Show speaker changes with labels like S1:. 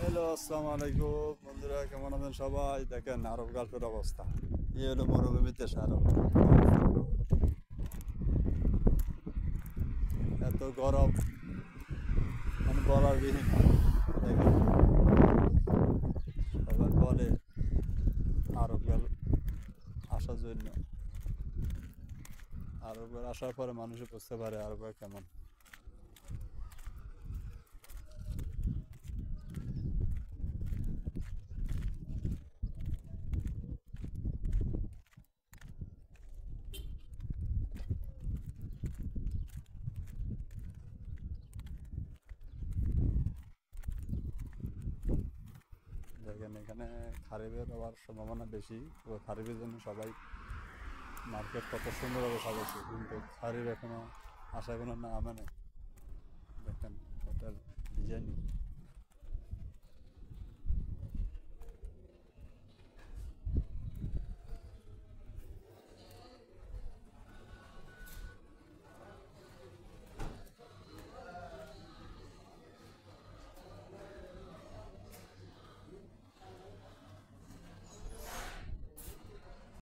S1: Hello, আসসালামু আলাইকুম বন্ধুরা, কেমন আছেন সবাই? দেখেন আরব গাল্ফের অবস্থা। এই হলো মরুভূমির দেশ আরব। এত গরম, মানে বলার বিহীন। দেখেন, সবাই বলে আরব গাল আসার জন্য। আরব গাল আসার পরে মানুষে বুঝতে পারে আরব গাল কেমন। দেখেন এখানে খারিফের হওয়ার সম্ভাবনা বেশি, তো খারিফের জন্য সবাই মার্কেট কত সুন্দরভাবে সাজাচ্ছে, কিন্তু খারিফ এখনো আসা কোনো নামে নেই।